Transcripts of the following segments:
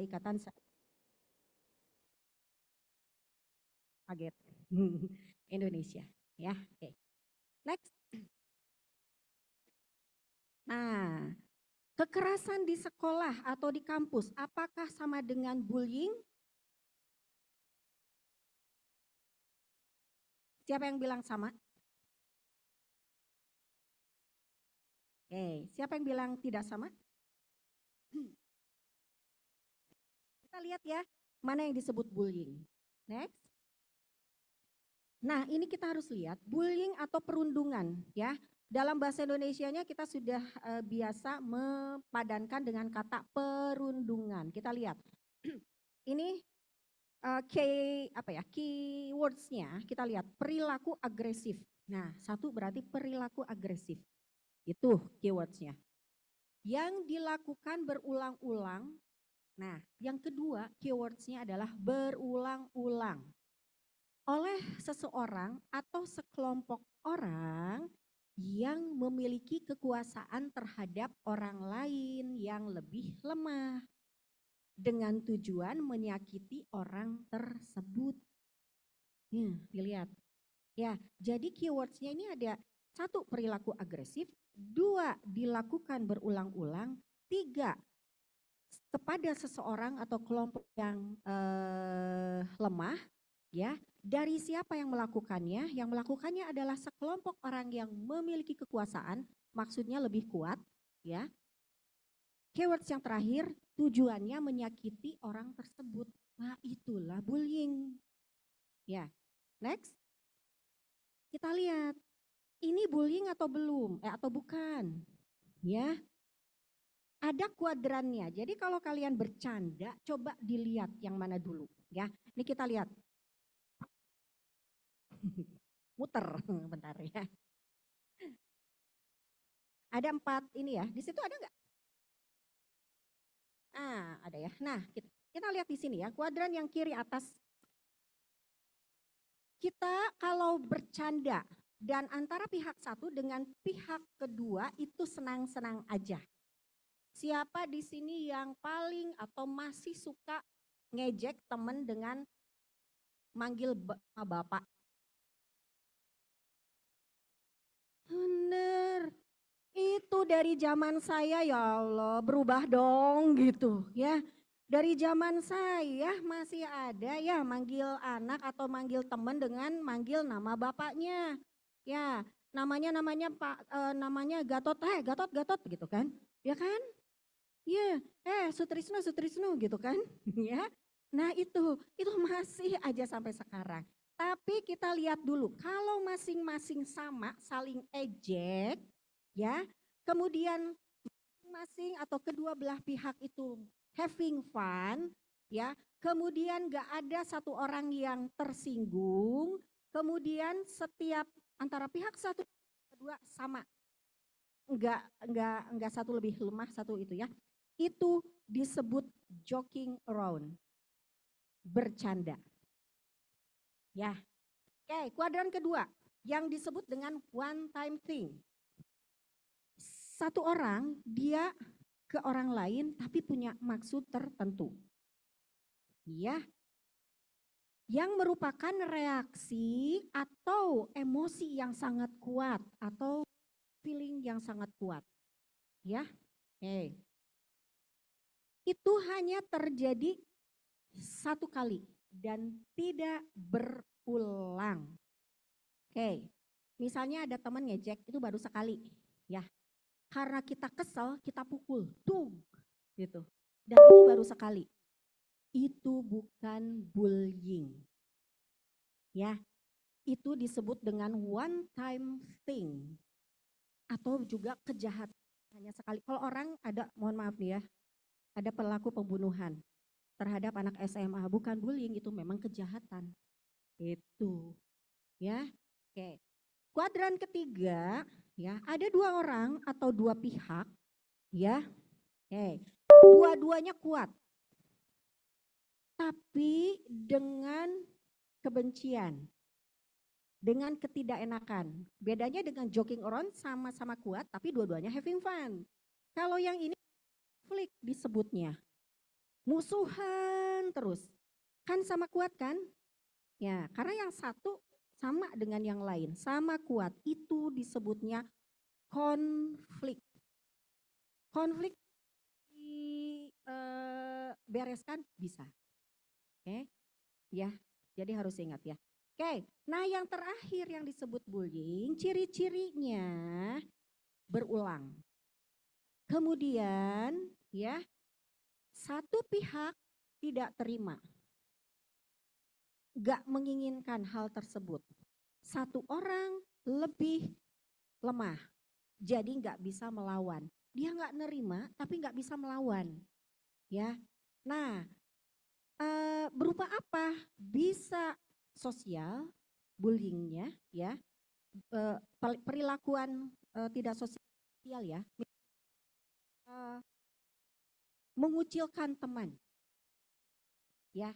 Ikatan Kaget Indonesia. Ya, oke. Next. Nah, kekerasan di sekolah atau di kampus, apakah sama dengan bullying? Siapa yang bilang sama? Oke, siapa yang bilang tidak sama? Kita lihat ya, mana yang disebut bullying. Next. Nah, ini kita harus lihat bullying atau perundungan ya. Dalam bahasa Indonesianya kita sudah biasa mempadankan dengan kata perundungan. Kita lihat. Ini keywords-nya kita lihat perilaku agresif. Nah, satu berarti perilaku agresif. Itu keywords-nya. Yang dilakukan berulang-ulang. Nah, yang kedua keywords-nya adalah berulang-ulang. Oleh seseorang atau sekelompok orang yang memiliki kekuasaan terhadap orang lain yang lebih lemah dengan tujuan menyakiti orang tersebut. Dilihat. Ya, jadi keywords-nya ini ada 1 perilaku agresif, 2 dilakukan berulang-ulang, 3 kepada seseorang atau kelompok yang lemah, ya. Dari siapa yang melakukannya? Yang melakukannya adalah sekelompok orang yang memiliki kekuasaan, maksudnya lebih kuat, ya. Keywords yang terakhir, tujuannya menyakiti orang tersebut. Nah, itulah bullying. Ya, next. Kita lihat, ini bullying atau belum? Atau bukan? Ya, ada kuadrannya. Jadi kalau kalian bercanda, coba dilihat yang mana dulu. Ya, ini kita lihat. Muter, bentar ya. Ada 4 ini ya. Di situ ada nggak? Ada ya. Nah, kita lihat di sini ya. Kuadran yang kiri atas. Kita kalau bercanda dan antara pihak satu dengan pihak kedua itu senang-senang aja. Siapa di sini yang paling atau masih suka ngejek temen dengan manggil bapak? Bener, itu dari zaman saya ya Allah, berubah dong gitu ya. Dari zaman saya masih ada ya manggil anak atau manggil teman dengan manggil nama bapaknya. Ya, namanya Pak namanya Gatot, Gatot gitu kan. Ya kan? Iya, Sutrisno gitu kan. Ya. Nah, itu masih aja sampai sekarang. Tapi kita lihat dulu, kalau masing-masing sama saling ejek, ya, kemudian masing-masing atau kedua belah pihak itu having fun, ya, kemudian gak ada satu orang yang tersinggung, kemudian setiap antara pihak satu kedua sama, enggak satu lebih lemah satu itu ya, itu disebut joking around, bercanda. Ya, oke, kuadran kedua yang disebut dengan one time thing. Satu orang dia ke orang lain tapi punya maksud tertentu. Ya. Yang merupakan reaksi atau emosi yang sangat kuat atau feeling yang sangat kuat. Ya. Oke. Itu hanya terjadi 1 kali dan tidak berulang. Oke. Misalnya ada teman ngejek itu baru sekali, ya. Karena kita kesel, kita pukul, dung, gitu. Dan itu baru sekali. Itu bukan bullying. Ya, itu disebut dengan one time thing. Atau juga kejahatan hanya sekali. Kalau orang ada, mohon maaf nih ya, ada pelaku pembunuhan terhadap anak SMA, bukan bullying, itu memang kejahatan. Itu. Ya, oke. Kuadran ketiga, ya, ada 2 orang atau 2 pihak, ya. Oke. Dua-duanya kuat. Tapi dengan kebencian, dengan ketidakenakan. Bedanya dengan joking around sama-sama kuat tapi dua-duanya having fun. Kalau yang ini konflik disebutnya. musuhan terus. Kan sama kuat kan? Ya, karena yang satu sama dengan yang lain, sama kuat. Itu disebutnya konflik. Konflik dibereskan bisa. Oke, ya. Jadi harus ingat ya. Oke, nah yang terakhir yang disebut bullying, ciri-cirinya berulang. Kemudian ya, satu pihak tidak terima, gak menginginkan hal tersebut. Satu orang lebih lemah, jadi gak bisa melawan. Dia gak nerima tapi gak bisa melawan. Ya, nah berupa apa? Bisa sosial, bullyingnya ya, perilakuan tidak sosial ya, mengucilkan teman, ya,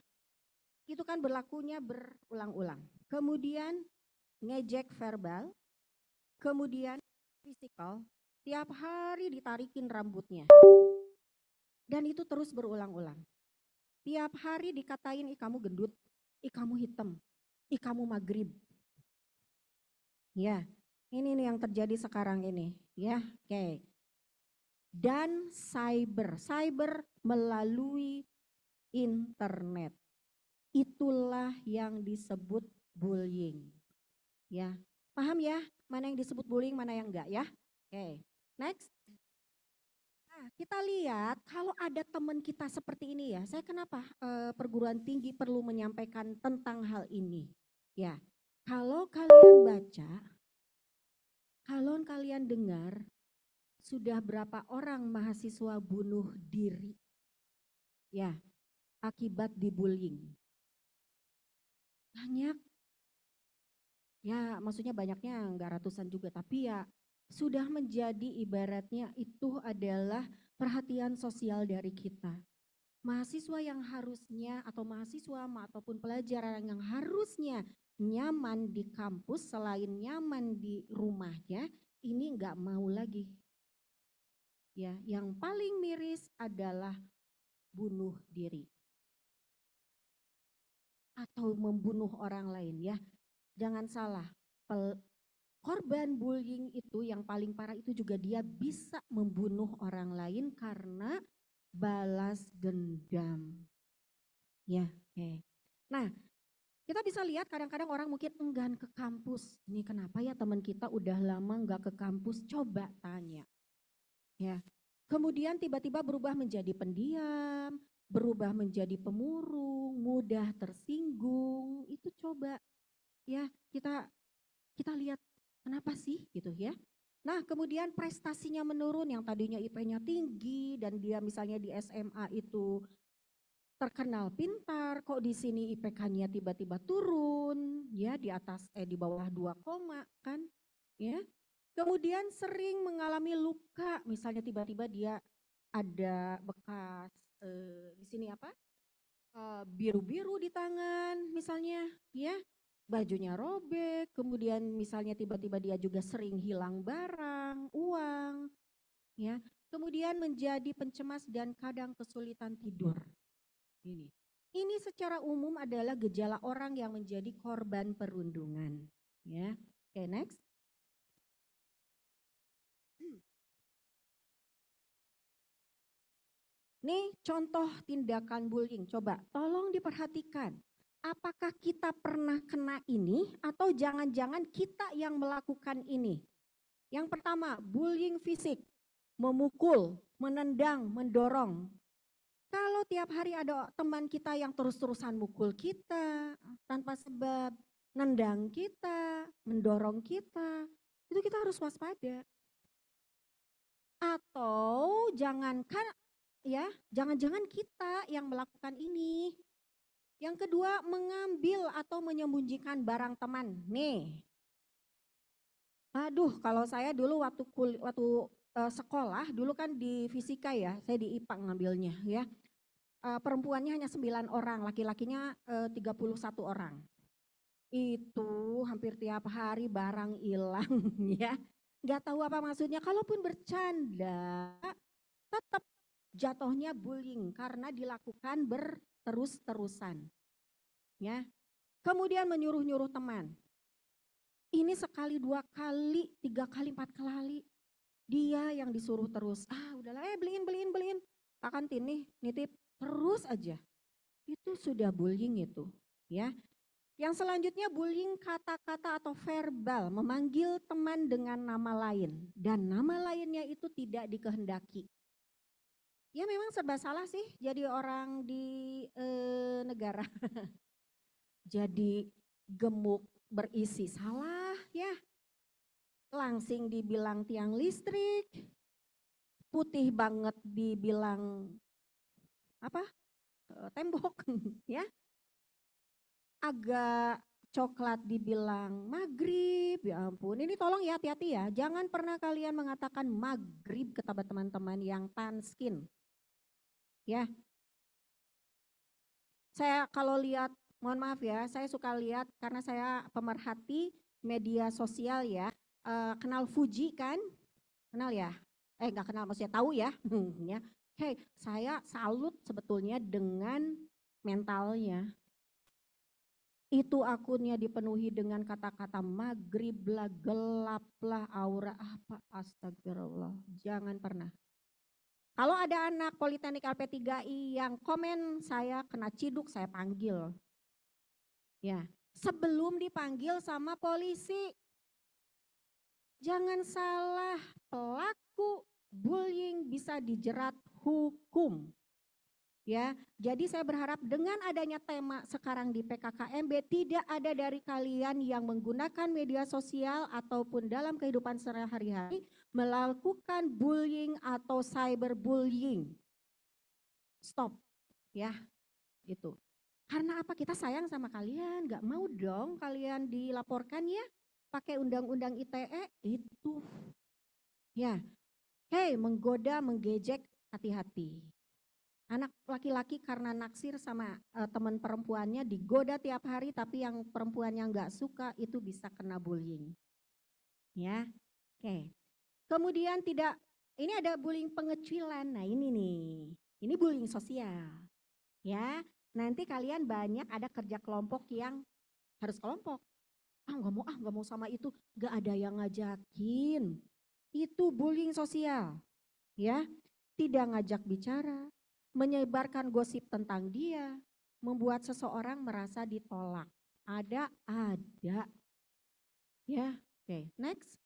itu kan berlakunya berulang-ulang. Kemudian ngejek verbal, kemudian fisikal, tiap hari ditarikin rambutnya, dan itu terus berulang-ulang. Tiap hari dikatain, ih kamu gendut, ih kamu hitam, ih kamu maghrib. Ya, ini nih yang terjadi sekarang ini, ya, oke. Dan cyber melalui internet. Itulah yang disebut bullying. Ya, paham ya? Mana yang disebut bullying, mana yang enggak ya? Oke, next. Nah, kita lihat kalau ada teman kita seperti ini ya, saya kenapa perguruan tinggi perlu menyampaikan tentang hal ini? Ya, kalau kalian baca, kalau kalian dengar, sudah berapa orang mahasiswa bunuh diri? Ya, akibat dibullying. Banyak. Ya, maksudnya banyaknya enggak ratusan juga, tapi ya sudah menjadi ibaratnya itu adalah perhatian sosial dari kita. Mahasiswa yang harusnya atau mahasiswa ataupun pelajar yang harusnya nyaman di kampus selain nyaman di rumahnya, ini enggak mau lagi. Ya, yang paling miris adalah bunuh diri atau membunuh orang lain ya. Jangan salah, korban bullying itu yang paling parah itu juga dia bisa membunuh orang lain karena balas dendam. Ya, oke. Nah, kita bisa lihat kadang-kadang orang mungkin enggan ke kampus. Ini kenapa ya teman kita udah lama enggak ke kampus? Coba tanya. Ya. Kemudian tiba-tiba berubah menjadi pendiam, berubah menjadi pemurung, mudah tersinggung. Itu coba ya kita lihat kenapa sih gitu ya. Nah, kemudian prestasinya menurun, yang tadinya IP-nya tinggi dan dia misalnya di SMA itu terkenal pintar, kok di sini IPK-nya tiba-tiba turun ya, di bawah 2, kan ya. Kemudian sering mengalami luka, misalnya tiba-tiba dia ada bekas di sini apa? Biru-biru di tangan misalnya ya. Bajunya robek, kemudian misalnya tiba-tiba dia juga sering hilang barang, uang, ya. Kemudian menjadi pencemas dan kadang kesulitan tidur. Ini secara umum adalah gejala orang yang menjadi korban perundungan, ya. Oke, next. Nih contoh tindakan bullying, coba tolong diperhatikan. Apakah kita pernah kena ini atau jangan-jangan kita yang melakukan ini? Yang pertama, bullying fisik, memukul, menendang, mendorong. Kalau tiap hari ada teman kita yang terus-terusan mukul kita tanpa sebab, nendang kita, mendorong kita, itu kita harus waspada. Atau jangankan ya, jangan-jangan kita yang melakukan ini. Yang kedua, mengambil atau menyembunyikan barang teman. Nih. Aduh, kalau saya dulu waktu sekolah, dulu kan di fisika ya, saya di IPA ngambilnya ya. Perempuannya hanya 9 orang, laki-lakinya 31 orang. Itu hampir tiap hari barang hilang ya. Nggak tahu apa maksudnya, kalaupun bercanda tetap Jatuhnya bullying karena dilakukan berterus-terusan. Ya. Kemudian menyuruh-nyuruh teman. Ini sekali, 2 kali, 3 kali, 4 kali. Dia yang disuruh terus. Udahlah, beliin. Pak Kantin nih, nitip. Terus aja. Itu sudah bullying itu. Ya. Yang selanjutnya bullying kata-kata atau verbal, memanggil teman dengan nama lain. Dan nama lainnya itu tidak dikehendaki. Ya memang serba salah sih jadi orang di negara. Jadi gemuk berisi salah ya. Langsing dibilang tiang listrik. Putih banget dibilang apa? Tembok ya. Agak coklat dibilang maghrib, ya ampun. Ini tolong ya hati-hati ya. Jangan pernah kalian mengatakan maghrib ke teman-teman yang tan skin. Ya. Saya kalau lihat, mohon maaf ya, saya suka lihat karena saya pemerhati media sosial ya. Kenal Fuji kan? Kenal ya? Enggak kenal, maksudnya tahu ya. Ya. Saya salut sebetulnya dengan mentalnya. Itu akunnya dipenuhi dengan kata-kata maghrib lah, gelap lah, aura apa, astagfirullah. Jangan pernah. Kalau ada anak Politeknik LP3I yang komen, saya kena ciduk, saya panggil. Ya, sebelum dipanggil sama polisi. Jangan salah, pelaku bullying bisa dijerat hukum. Ya, jadi saya berharap dengan adanya tema sekarang di PKKMB tidak ada dari kalian yang menggunakan media sosial ataupun dalam kehidupan sehari-hari melakukan bullying atau cyberbullying. Stop, ya, itu. Karena apa? Kita sayang sama kalian, nggak mau dong kalian dilaporkan ya, pakai undang-undang ITE itu. Ya, menggoda, menggejek, hati-hati. Anak laki-laki karena naksir sama teman perempuannya digoda tiap hari, tapi yang perempuannya nggak suka itu bisa kena bullying. Ya, Kemudian ini ada bullying pengecilan. Nah ini nih, ini bullying sosial. Ya, nanti kalian banyak ada kerja kelompok yang harus kelompok. Nggak mau sama itu, nggak ada yang ngajakin. Itu bullying sosial. Ya, tidak ngajak bicara, menyebarkan gosip tentang dia, membuat seseorang merasa ditolak. Ada. Ya, next.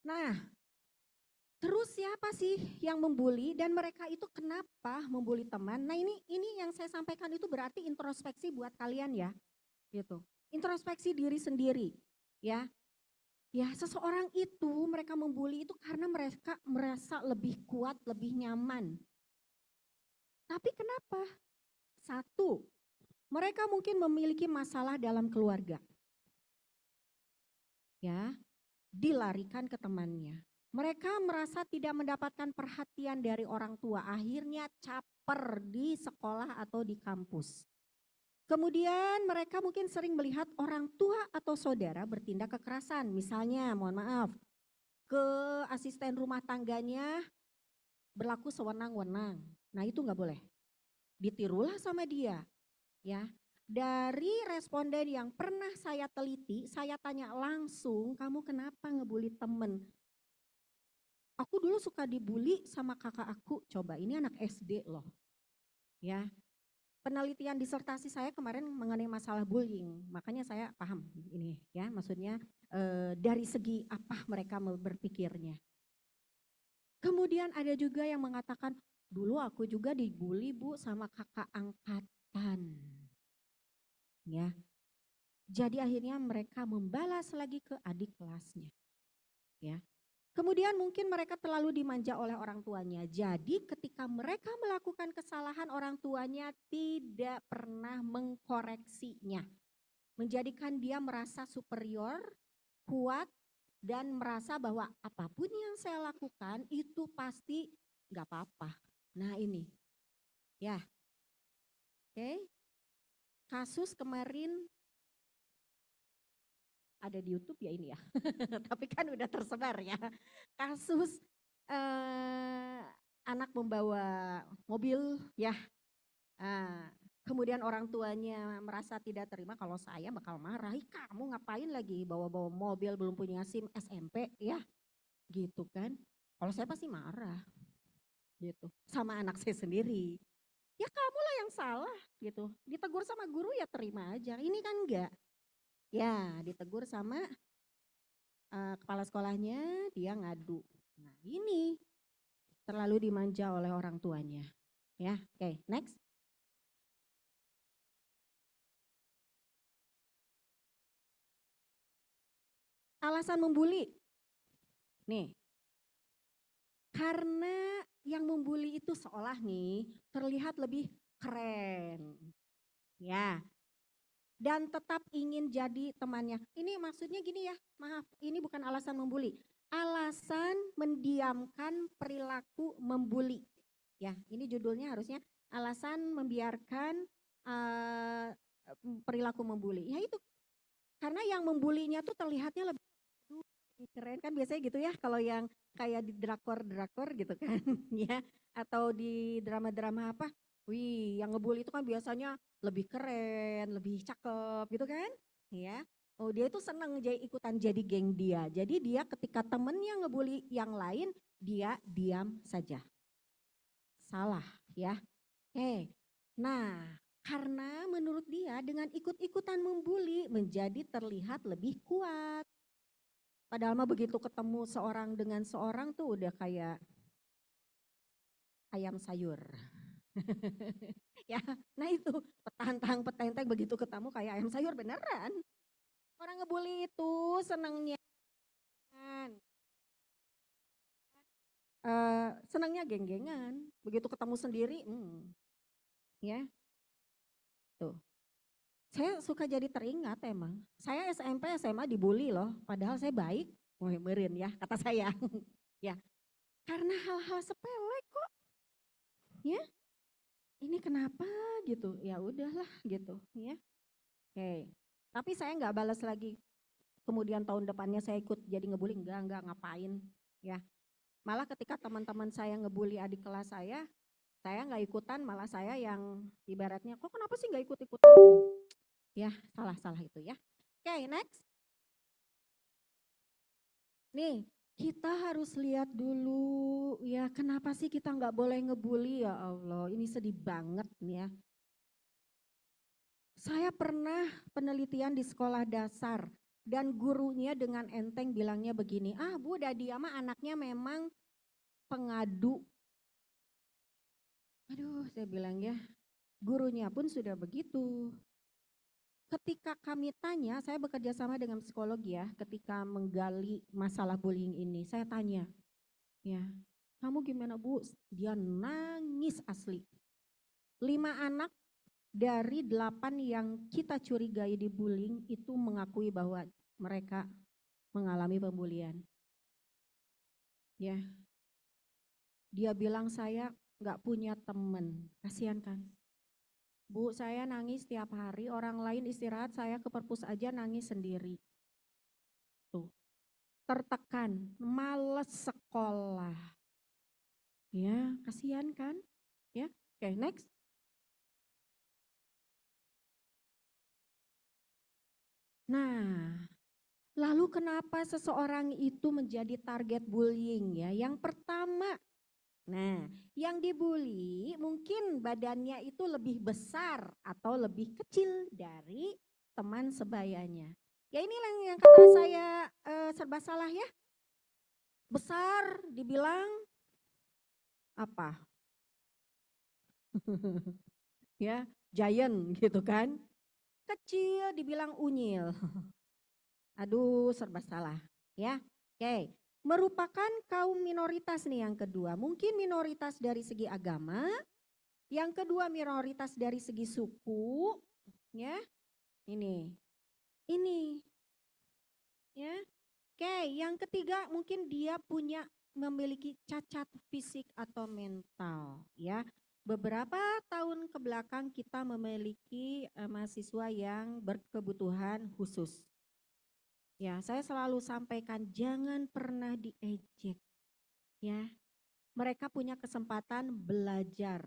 Nah, terus siapa sih yang membuli dan mereka itu kenapa membuli teman? Nah, ini yang saya sampaikan itu berarti introspeksi buat kalian ya. Gitu. Introspeksi diri sendiri, ya. Ya, seseorang itu mereka membuli itu karena mereka merasa lebih kuat, lebih nyaman. Tapi kenapa? Satu, mereka mungkin memiliki masalah dalam keluarga. Ya, dilarikan ke temannya. Mereka merasa tidak mendapatkan perhatian dari orang tua, akhirnya caper di sekolah atau di kampus. Kemudian mereka mungkin sering melihat orang tua atau saudara bertindak kekerasan. Misalnya, mohon maaf, ke asisten rumah tangganya berlaku sewenang-wenang. Nah itu nggak boleh. Ditirulah sama dia. Ya, dari responden yang pernah saya teliti, saya tanya langsung, kamu kenapa ngebully temen? Aku dulu suka dibully sama kakak aku. Coba ini anak SD loh. Ya, penelitian disertasi saya kemarin mengenai masalah bullying, makanya saya paham ini ya, maksudnya dari segi apa mereka berpikirnya. Kemudian ada juga yang mengatakan, dulu aku juga dibully Bu sama kakak angkatan. Ya. Jadi akhirnya mereka membalas lagi ke adik kelasnya. Ya. Kemudian mungkin mereka terlalu dimanja oleh orang tuanya. Jadi ketika mereka melakukan kesalahan, orang tuanya tidak pernah mengkoreksinya. Menjadikan dia merasa superior, kuat, dan merasa bahwa apapun yang saya lakukan itu pasti nggak apa-apa. Nah ini, ya. Kasus kemarin ada di YouTube ya ini ya, tapi kan udah tersebar ya. Kasus anak membawa mobil ya, kemudian orang tuanya merasa tidak terima, kalau saya bakal marah, "Ih, kamu ngapain lagi bawa-bawa mobil belum punya SIM SMP ya," gitu kan. Kalau saya pasti marah gitu sama anak saya sendiri. Ya kamulah yang salah gitu. Ditegur sama guru ya terima aja. Ini kan enggak. Ya ditegur sama kepala sekolahnya, dia ngadu. Nah ini terlalu dimanja oleh orang tuanya. Ya, oke, next. Alasan membuli. Nih, karena yang membuli itu seolah nih terlihat lebih keren. Ya, dan tetap ingin jadi temannya. Ini maksudnya gini ya, maaf, ini bukan alasan membuli. Alasan mendiamkan perilaku membuli. Ya, ini judulnya harusnya alasan membiarkan perilaku membuli. Ya itu, karena yang membulinya tuh terlihatnya lebih keren kan, biasanya gitu ya kalau yang kayak di drakor-drakor gitu kan ya, atau di drama-drama apa, wih yang ngebully itu kan biasanya lebih keren, lebih cakep gitu kan ya. Oh dia itu senang jadi ikutan jadi geng dia, jadi dia ketika temennya ngebully yang lain dia diam saja. Salah ya. Nah karena menurut dia dengan ikut-ikutan membuli menjadi terlihat lebih kuat. Padahal mah begitu ketemu seorang dengan seorang tuh udah kayak ayam sayur. Ya, nah itu petantang begitu ketemu kayak ayam sayur beneran. Orang ngebully itu senangnya senangnya geng-gengan. Begitu ketemu sendiri, ya tuh. Saya suka jadi teringat emang. Saya SMP, SMA dibully loh, padahal saya baik. Wah, meren ya, kata saya. Ya, karena hal-hal sepele kok. Ya, ini kenapa gitu? Ya udahlah gitu, ya. Oke. Tapi saya nggak balas lagi. Kemudian tahun depannya saya ikut jadi ngebully, enggak ngapain, ya. Malah ketika teman-teman saya ngebully adik kelas saya nggak ikutan, malah saya yang ibaratnya, kok kenapa sih nggak ikut-ikutan gitu. Ya, salah itu ya. Oke, next. Nih, kita harus lihat dulu ya, kenapa sih kita nggak boleh ngebully, ya Allah. Ini sedih banget nih ya. Saya pernah penelitian di sekolah dasar dan gurunya dengan enteng bilangnya begini, Bu Dadia mah anaknya memang pengadu. Aduh, saya bilang ya, gurunya pun sudah begitu. Ketika kami tanya, saya bekerja sama dengan psikolog ya, ketika menggali masalah bullying ini, saya tanya, ya, kamu gimana Bu? Dia nangis asli. 5 anak dari 8 yang kita curigai di bullying itu mengakui bahwa mereka mengalami pembulian. Ya, dia bilang saya nggak punya teman, kasihan kan? Bu, saya nangis tiap hari, orang lain istirahat, saya ke perpus aja nangis sendiri. Tuh, tertekan, males sekolah. Ya, kasihan kan? Ya, oke, next. Nah, lalu kenapa seseorang itu menjadi target bullying ya? Yang pertama, nah, yang dibully mungkin badannya itu lebih besar atau lebih kecil dari teman sebayanya. Ya inilah yang kata saya serba salah ya. Besar dibilang apa? Ya, giant gitu kan. Kecil dibilang unyil. Aduh, serba salah. Ya, oke. Merupakan kaum minoritas nih yang kedua. Mungkin minoritas dari segi agama, yang kedua minoritas dari segi suku, ya. Ini, ya. Oke, yang ketiga mungkin dia memiliki cacat fisik atau mental, ya. Beberapa tahun ke belakang kita memiliki mahasiswa yang berkebutuhan khusus. Ya, saya selalu sampaikan jangan pernah diejek. Ya, Mereka punya kesempatan belajar.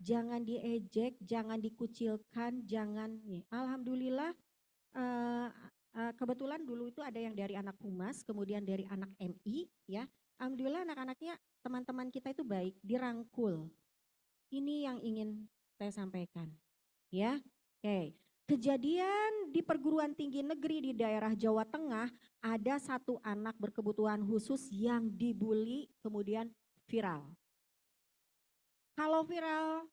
Jangan diejek, jangan dikucilkan, jangan nih. Alhamdulillah kebetulan dulu itu ada yang dari anak humas, kemudian dari anak MI ya. Alhamdulillah anak-anaknya teman-teman kita itu baik, dirangkul. Ini yang ingin saya sampaikan. Ya. Oke. Kejadian di perguruan tinggi negeri di daerah Jawa Tengah, ada satu anak berkebutuhan khusus yang dibully kemudian viral. Kalau viral,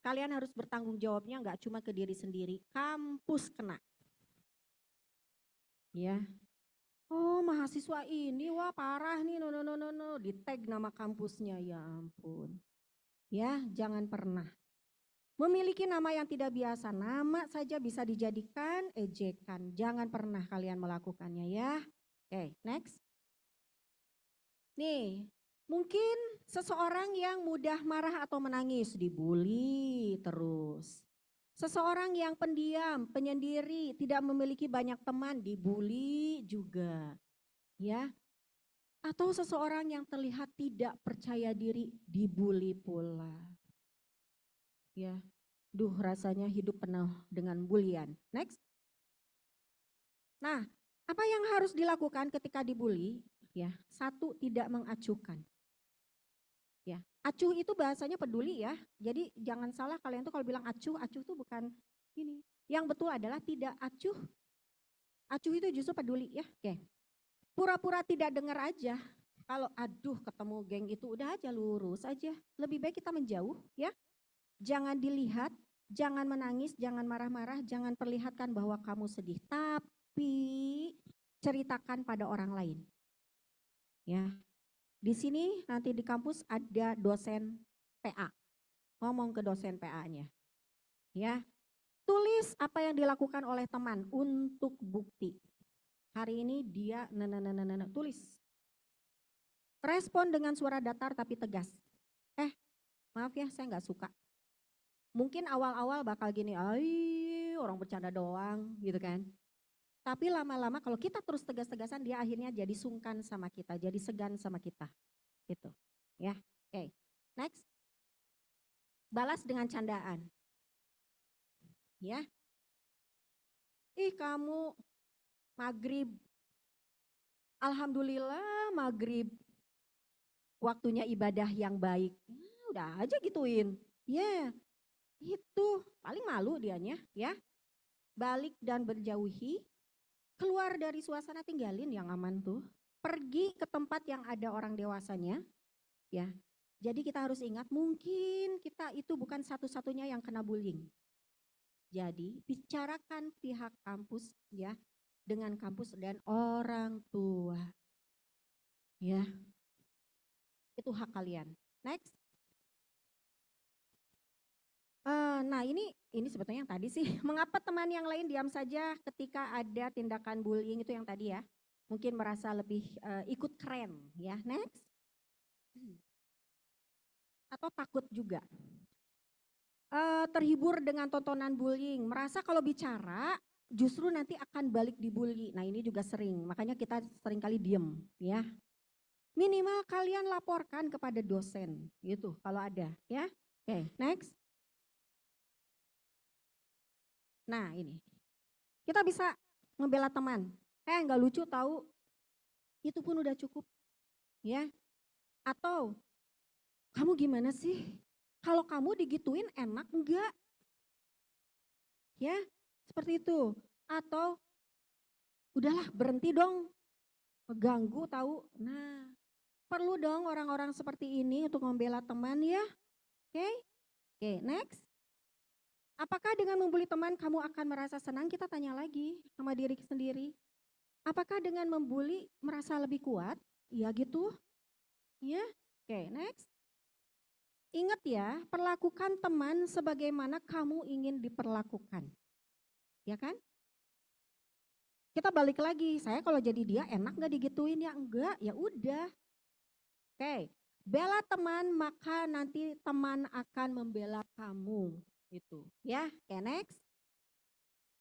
kalian harus bertanggung jawabnya nggak cuma ke diri sendiri, kampus kena. Ya. Oh, mahasiswa ini wah parah nih, no, di tag nama kampusnya, ya ampun. Ya, jangan pernah. Memiliki nama yang tidak biasa, nama saja bisa dijadikan ejekan. Jangan pernah kalian melakukannya ya. Oke, next. Nih, mungkin seseorang yang mudah marah atau menangis, dibully terus. Seseorang yang pendiam, penyendiri, tidak memiliki banyak teman, dibully juga. Ya. Atau seseorang yang terlihat tidak percaya diri, dibully pula. Ya, duh rasanya hidup penuh dengan bulian. Next. Nah, apa yang harus dilakukan ketika dibully? Ya, satu, tidak mengacuhkan. Ya, acuh itu bahasanya peduli ya. Jadi jangan salah kalian tuh kalau bilang acuh itu bukan ini. Yang betul adalah tidak acuh. Acuh itu justru peduli ya. Oke. Pura-pura tidak dengar aja. Kalau aduh ketemu geng itu udah aja lurus aja. Lebih baik kita menjauh ya. Jangan dilihat, jangan menangis, jangan marah-marah, jangan perlihatkan bahwa kamu sedih, tapi ceritakan pada orang lain. Ya. Di sini nanti di kampus ada dosen PA. Ngomong ke dosen PA-nya. Ya. Tulis apa yang dilakukan oleh teman untuk bukti. Hari ini dia tulis. Respon dengan suara datar tapi tegas. Maaf ya saya nggak suka. Mungkin awal-awal bakal gini, orang bercanda doang gitu kan. Tapi lama-lama kalau kita terus tegas-tegasan dia akhirnya jadi sungkan sama kita, jadi segan sama kita. Gitu. Ya. Oke. Next. Balas dengan candaan. Ya. Ih kamu maghrib. Alhamdulillah maghrib. Waktunya ibadah yang baik. Udah aja gituin. Ya. Itu paling malu dianya ya. Balik dan berjauhi, keluar dari suasana, tinggalin yang aman tuh. Pergi ke tempat yang ada orang dewasanya ya. Jadi kita harus ingat mungkin kita itu bukan satu-satunya yang kena bullying. Jadi bicarakan pihak kampus ya dengan kampus dan orang tua. Ya. Itu hak kalian. Next. Nah ini sebetulnya yang tadi sih. Mengapa teman yang lain diam saja ketika ada tindakan bullying itu yang tadi ya. Mungkin merasa lebih ikut keren ya. Next. Atau takut juga. Terhibur dengan tontonan bullying. Merasa kalau bicara justru nanti akan balik dibully. Nah ini juga sering. Makanya kita sering kali diem ya. Minimal kalian laporkan kepada dosen gitu kalau ada ya. Oke, next. Nah ini, kita bisa ngebela teman. Nggak lucu tahu, itu pun udah cukup, ya. Atau kamu gimana sih? Kalau kamu digituin enak enggak? Ya, seperti itu. Atau udahlah berhenti dong, mengganggu tahu. Nah, perlu dong orang-orang seperti ini untuk membela teman ya. Oke, next. Apakah dengan membuli teman kamu akan merasa senang? Kita tanya lagi sama diri sendiri. Apakah dengan membuli merasa lebih kuat? Ya gitu. Ya. Oke, next. Ingat ya, perlakukan teman sebagaimana kamu ingin diperlakukan. Ya kan? Kita balik lagi, saya kalau jadi dia enak gak digituin? Ya enggak, ya udah. Oke, bela teman maka nanti teman akan membela kamu. Itu ya, oke next.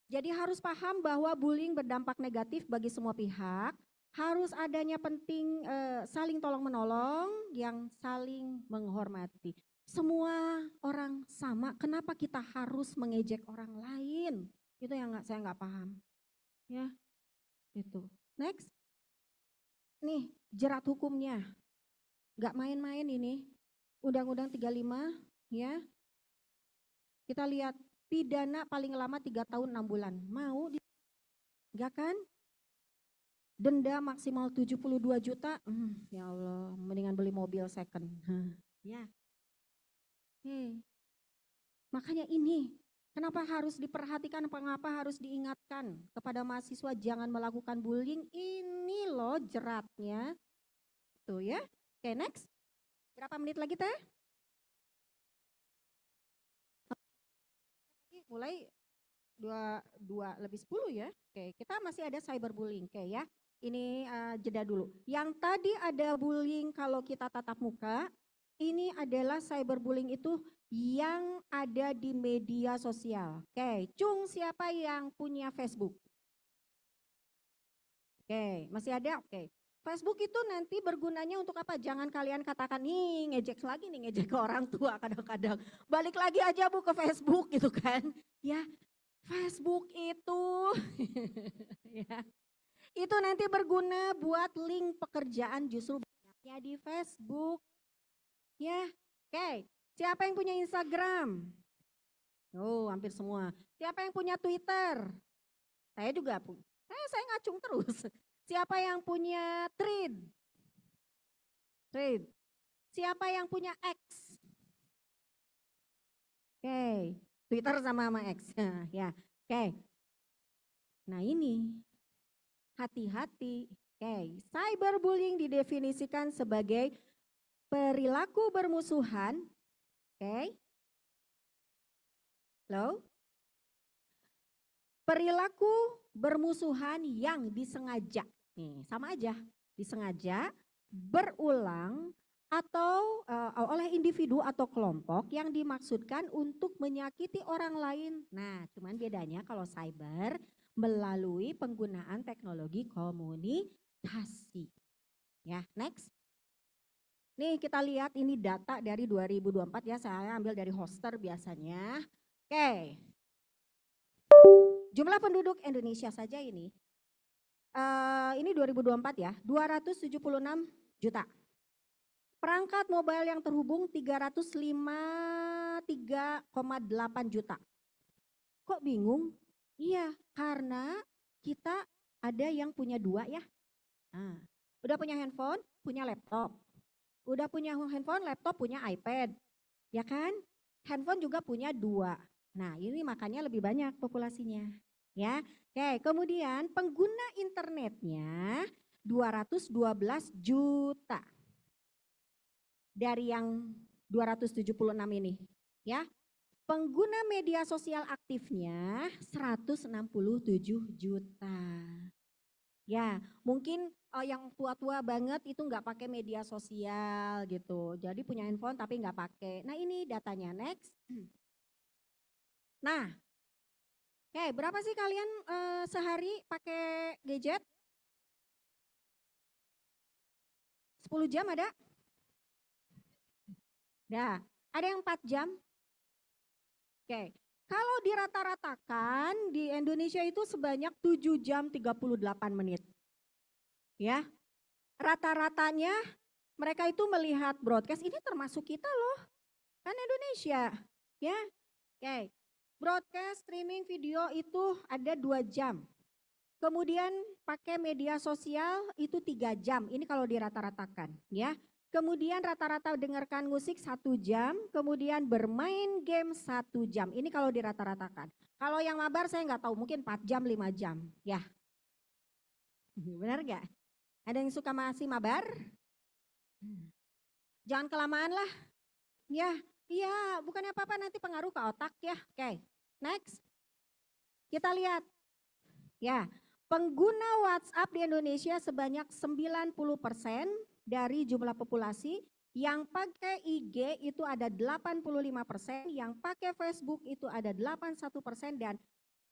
Jadi harus paham bahwa bullying berdampak negatif bagi semua pihak. harus adanya penting saling tolong-menolong yang saling menghormati. Semua orang sama, kenapa kita harus mengejek orang lain? Itu yang saya nggak paham. Ya, itu. Next. Nih, jerat hukumnya. Nggak main-main ini. Undang-Undang 35, ya. Kita lihat pidana paling lama 3 tahun 6 bulan. Mau? Enggak kan? Denda maksimal 72 juta. Ya Allah, mendingan beli mobil second. Ya. Makanya ini, kenapa harus diperhatikan, mengapa harus diingatkan kepada mahasiswa jangan melakukan bullying. Ini loh jeratnya. Tuh ya. Oke, next. Berapa menit lagi teh? Mulai 2:10 ya. Oke, kita masih ada cyberbullying. Oke ya. Ini jeda dulu. Yang tadi ada bullying kalau kita tatap muka, ini adalah cyberbullying itu yang ada di media sosial. Oke, Cung, siapa yang punya Facebook? Oke, masih ada? Oke. Facebook itu nanti bergunanya untuk apa? Jangan kalian katakan, nih ngejek lagi nih, ngejek ke orang tua kadang-kadang. Balik lagi aja Bu ke Facebook gitu kan. Ya, Facebook itu, ya, itu nanti berguna buat link pekerjaan justru banyaknya di Facebook. Ya, oke. Siapa yang punya Instagram? Oh, hampir semua. Siapa yang punya Twitter? Saya juga punya. Saya ngacung terus. Siapa yang punya Thread? Siapa yang punya X? Oke, Twitter sama X. Ya, oke. Nah ini, hati-hati. Oke, cyberbullying didefinisikan sebagai perilaku bermusuhan. Oke. Halo? Perilaku bermusuhan yang disengaja. Nih, sama aja. Disengaja, berulang, atau oleh individu atau kelompok yang dimaksudkan untuk menyakiti orang lain. Nah, cuman bedanya kalau cyber melalui penggunaan teknologi komunikasi. Ya, next. Nih kita lihat ini data dari 2024 ya, saya ambil dari Hoster biasanya. Oke. Jumlah penduduk Indonesia saja ini 2024 ya, 276 juta. Perangkat mobile yang terhubung 353,8 juta. Kok bingung? Iya, karena kita ada yang punya 2 ya. Nah, udah punya handphone, punya laptop. Udah punya handphone, laptop, punya iPad. Ya kan? Handphone juga punya 2. Nah, ini makanya lebih banyak populasinya. Ya. Oke, kemudian pengguna internetnya 212 juta. Dari yang 276 ini, ya. Pengguna media sosial aktifnya 167 juta. Ya, mungkin yang tua-tua banget itu nggak pakai media sosial gitu. Jadi punya handphone tapi nggak pakai. Nah ini datanya, next. Nah, oke, berapa sih kalian sehari pakai gadget? 10 jam ada? Nah, ada yang 4 jam? Oke, kalau dirata-ratakan di Indonesia itu sebanyak 7 jam 38 menit. Ya, rata-ratanya mereka itu melihat broadcast, ini termasuk kita loh, kan Indonesia. Ya, oke, broadcast streaming video itu ada 2 jam. Kemudian pakai media sosial itu 3 jam, ini kalau dirata-ratakan ya. Kemudian rata-rata dengarkan musik 1 jam, kemudian bermain game 1 jam. Ini kalau dirata-ratakan. Kalau yang mabar saya nggak tahu, mungkin 4 jam, 5 jam. Ya, benar nggak? Ada yang suka masih mabar? Jangan kelamaan lah. Ya, iya, bukannya apa-apa nanti pengaruh ke otak ya. Oke, next. Kita lihat. Ya, pengguna WhatsApp di Indonesia sebanyak 90% dari jumlah populasi, yang pakai IG itu ada 85%, yang pakai Facebook itu ada 81%, dan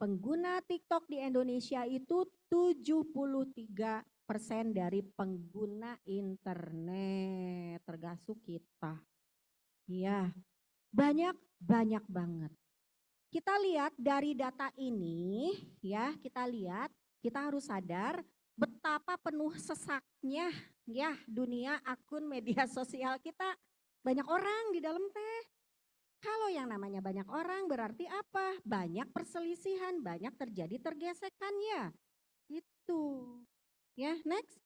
pengguna TikTok di Indonesia itu 73%. dari pengguna internet, termasuk kita. Iya, banyak banget. Kita lihat dari data ini, ya, kita harus sadar betapa penuh sesaknya ya dunia akun media sosial kita. Banyak orang di dalam teh. Kalau yang namanya banyak orang berarti apa? Banyak perselisihan, banyak terjadi tergesekan ya. Itu. Ya, next.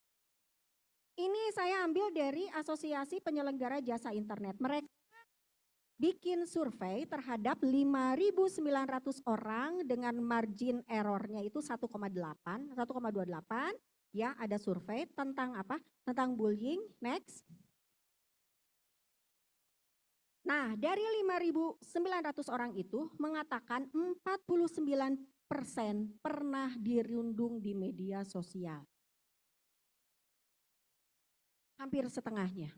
Ini saya ambil dari Asosiasi Penyelenggara Jasa Internet. Mereka bikin survei terhadap 5.900 orang dengan margin errornya itu 1,28 ya, ada survei tentang apa? Tentang bullying. Next. Nah, dari 5.900 orang itu mengatakan 49% pernah dirundung di media sosial. Hampir setengahnya.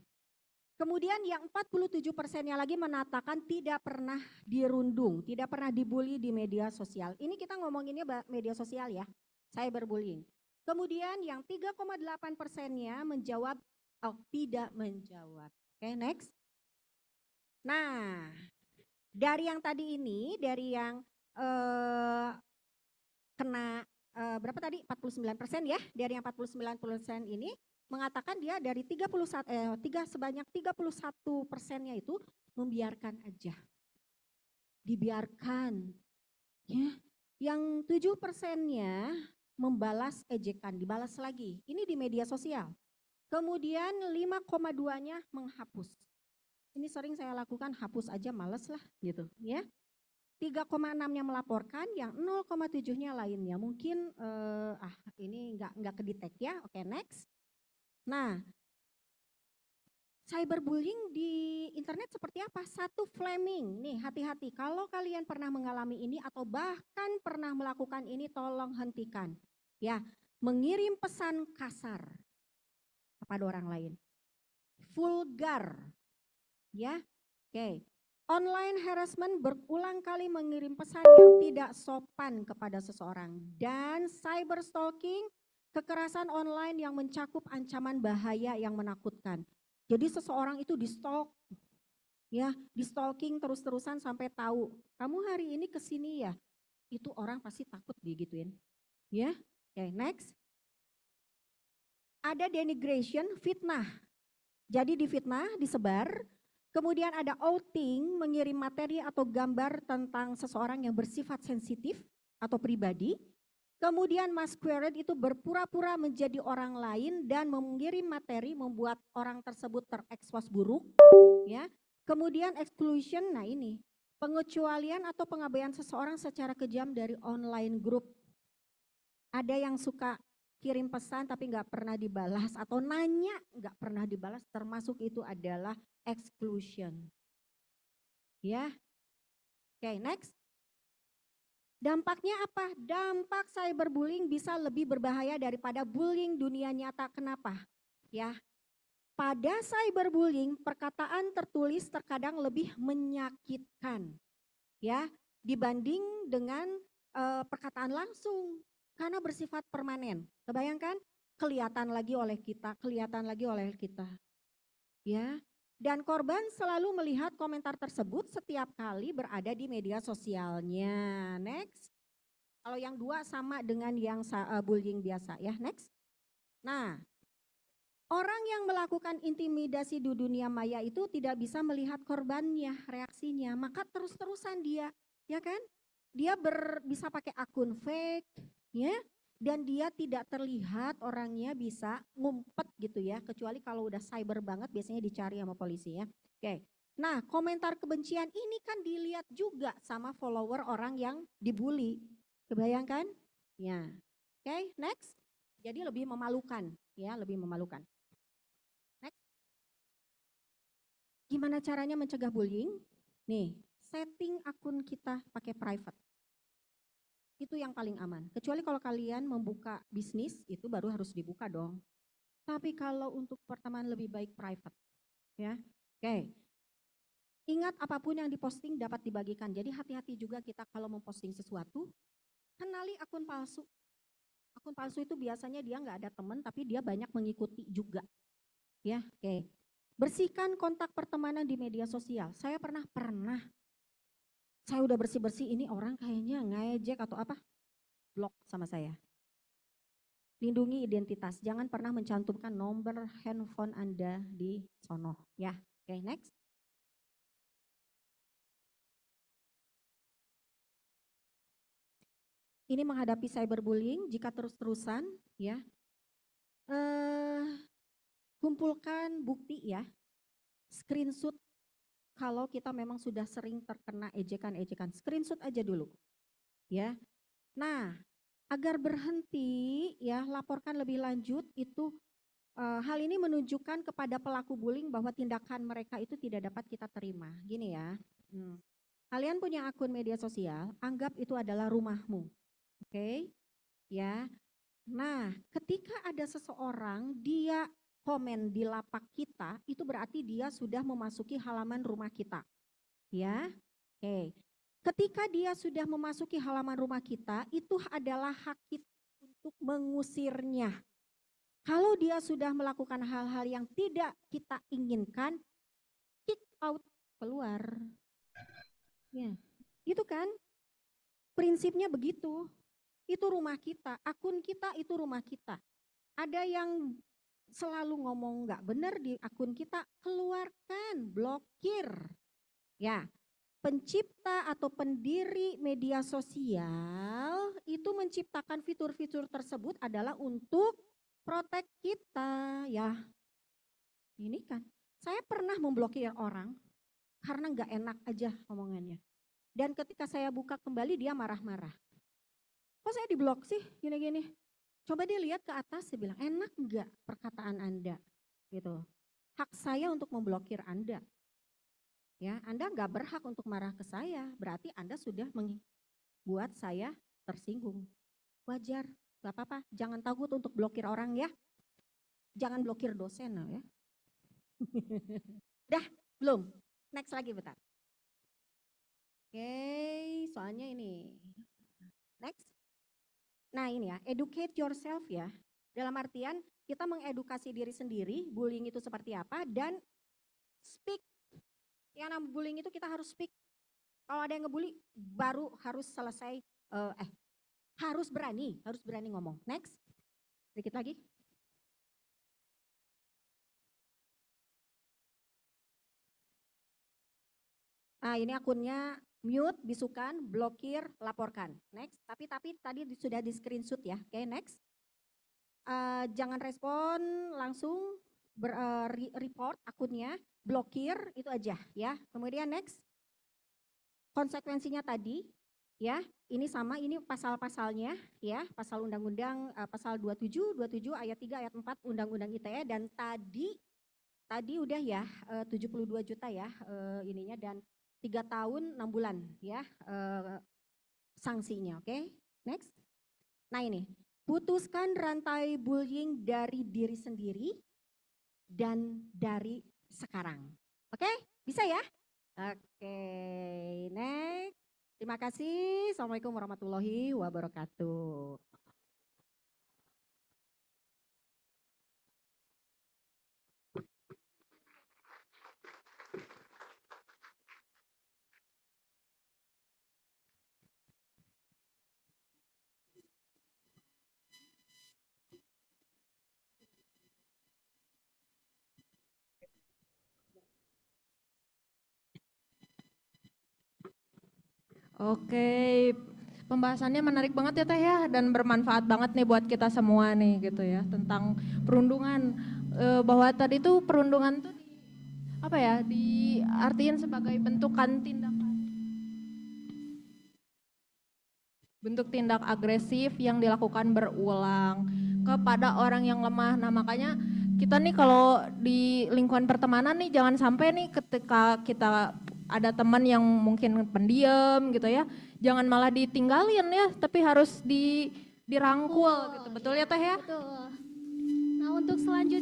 Kemudian yang 47%-nya lagi mengatakan tidak pernah dirundung, tidak pernah dibully di media sosial. Ini kita ngomonginnya media sosial ya, cyberbullying. Kemudian yang 3,8%-nya menjawab, tidak menjawab. Oke, next. Nah, dari yang tadi ini, dari yang kena berapa tadi? 49% ya, dari yang 49% ini, mengatakan dia dari sebanyak 31%-nya itu membiarkan aja. Dibiarkan. Ya. Yang 7%-nya membalas ejekan, dibalas lagi. Ini di media sosial. Kemudian 5,2-nya menghapus. Ini sering saya lakukan, hapus aja males lah gitu ya. 3,6-nya melaporkan, yang 0,7-nya lainnya. Mungkin ini nggak kedetek ya. Oke, next. Nah, cyberbullying di internet seperti apa? Satu, flaming. Nih, hati-hati. Kalau kalian pernah mengalami ini atau bahkan pernah melakukan ini, tolong hentikan. Ya, mengirim pesan kasar kepada orang lain. Vulgar. Ya, oke. Online harassment berulang kali mengirim pesan yang tidak sopan kepada seseorang. Dan cyber stalking, kekerasan online yang mencakup ancaman bahaya yang menakutkan. Jadi seseorang itu di-stalk, ya, di-stalking terus-terusan sampai tahu, kamu hari ini kesini ya, itu orang pasti takut digituin. Ya, oke, next. Ada denigration, fitnah. Jadi difitnah, disebar. Kemudian ada outing, mengirim materi atau gambar tentang seseorang yang bersifat sensitif atau pribadi. Kemudian masquerade itu berpura-pura menjadi orang lain dan mengirim materi membuat orang tersebut terekspos buruk. Ya. Kemudian exclusion, nah ini pengecualian atau pengabaian seseorang secara kejam dari online group. Ada yang suka kirim pesan tapi nggak pernah dibalas atau nanya nggak pernah dibalas, termasuk itu adalah exclusion. Ya. Oke, next. Dampaknya apa? Dampak cyberbullying bisa lebih berbahaya daripada bullying dunia nyata. Kenapa? Ya. Pada cyberbullying, perkataan tertulis terkadang lebih menyakitkan. Ya, dibanding dengan perkataan langsung karena bersifat permanen. Kebayangkan? Kelihatan lagi oleh kita. Ya. Dan korban selalu melihat komentar tersebut setiap kali berada di media sosialnya. Next. Kalau yang dua sama dengan yang bullying biasa ya. Next. Nah, orang yang melakukan intimidasi di dunia maya itu tidak bisa melihat korbannya, reaksinya. Maka terus-terusan dia, ya kan? Dia bisa pakai akun fake, ya. Dan dia tidak terlihat, orangnya bisa ngumpet gitu ya, kecuali kalau udah cyber banget biasanya dicari sama polisi ya. Oke, nah komentar kebencian ini kan dilihat juga sama follower orang yang dibully, kebayangkan? Ya, oke, next. Jadi lebih memalukan ya, lebih memalukan. Next. Gimana caranya mencegah bullying? Nih, setting akun kita pakai private. Itu yang paling aman. Kecuali kalau kalian membuka bisnis, itu baru harus dibuka dong. Tapi kalau untuk pertemanan lebih baik private. Ya, oke. Ingat apapun yang diposting dapat dibagikan. Jadi hati-hati juga kita kalau memposting sesuatu, kenali akun palsu. Akun palsu itu biasanya dia nggak ada teman tapi dia banyak mengikuti juga. Ya, oke. Bersihkan kontak pertemanan di media sosial. Saya pernah. Saya udah bersih-bersih, ini orang kayaknya ngejek atau apa, blok sama saya. Lindungi identitas, jangan pernah mencantumkan nomor handphone Anda di sono. Ya, oke, next. Ini menghadapi cyberbullying jika terus-terusan, ya. Kumpulkan bukti ya, screenshot kalau kita memang sudah sering terkena ejekan-ejekan, screenshot aja dulu. Ya. Nah, agar berhenti ya, laporkan lebih lanjut itu hal ini menunjukkan kepada pelaku bullying bahwa tindakan mereka itu tidak dapat kita terima. Gini ya. Kalian punya akun media sosial, anggap itu adalah rumahmu. Oke? Ya. Nah, ketika ada seseorang dia komen di lapak kita, itu berarti dia sudah memasuki halaman rumah kita. Ya. Oke. Ketika dia sudah memasuki halaman rumah kita, itu adalah hak kita untuk mengusirnya. Kalau dia sudah melakukan hal-hal yang tidak kita inginkan, kick out, keluar. Ya, itu kan prinsipnya begitu. Itu rumah kita, akun kita itu rumah kita. Ada yang selalu ngomong nggak benar di akun kita, keluarkan, blokir. Ya, pencipta atau pendiri media sosial itu menciptakan fitur-fitur tersebut adalah untuk protek kita, ya. Ini kan, saya pernah memblokir orang karena nggak enak aja omongannya. Dan ketika saya buka kembali dia marah-marah. Kok saya diblok sih gini-gini? Coba dia lihat ke atas, dia bilang enak nggak perkataan Anda? Gitu. Hak saya untuk memblokir Anda. Ya, Anda nggak berhak untuk marah ke saya, berarti Anda sudah membuat saya tersinggung. Wajar, nggak apa-apa. Jangan takut untuk blokir orang ya. Jangan blokir dosen ya. Dah, belum? Next lagi bentar. Oke, soalnya ini. Next. Nah ini ya, educate yourself ya. Dalam artian kita mengedukasi diri sendiri, bullying itu seperti apa, dan speak. Yang namanya bullying itu kita harus speak. Kalau ada yang ngebully, baru harus selesai, harus berani ngomong. Next, sedikit lagi. Nah ini akunnya mute, bisukan, blokir, laporkan. Next, tapi tadi sudah di screenshot ya. Oke, next. Jangan respon langsung, report akunnya, blokir, itu aja ya. Kemudian next. Konsekuensinya tadi ya, ini sama, ini pasal-pasalnya ya, pasal undang-undang pasal 27 ayat 3 ayat 4 Undang-Undang ITE, dan tadi udah ya 72 juta ya ininya, dan 3 tahun 6 bulan ya sanksinya. Oke, next. Nah ini, putuskan rantai bullying dari diri sendiri dan dari sekarang. Oke, bisa ya? Oke, next. Terima kasih. Assalamualaikum warahmatullahi wabarakatuh. Oke, pembahasannya menarik banget ya Teh ya, dan bermanfaat banget nih buat kita semua nih gitu ya, tentang perundungan. Bahwa tadi tuh perundungan tuh apa ya, diartiin sebagai bentuk tindak agresif yang dilakukan berulang kepada orang yang lemah. Nah makanya kita nih kalau di lingkungan pertemanan nih jangan sampai nih ketika kita ada teman yang mungkin pendiam gitu ya, jangan malah ditinggalin ya, tapi harus dirangkul gitu. Betul ya Teh ya? Betul. Nah untuk selanjutnya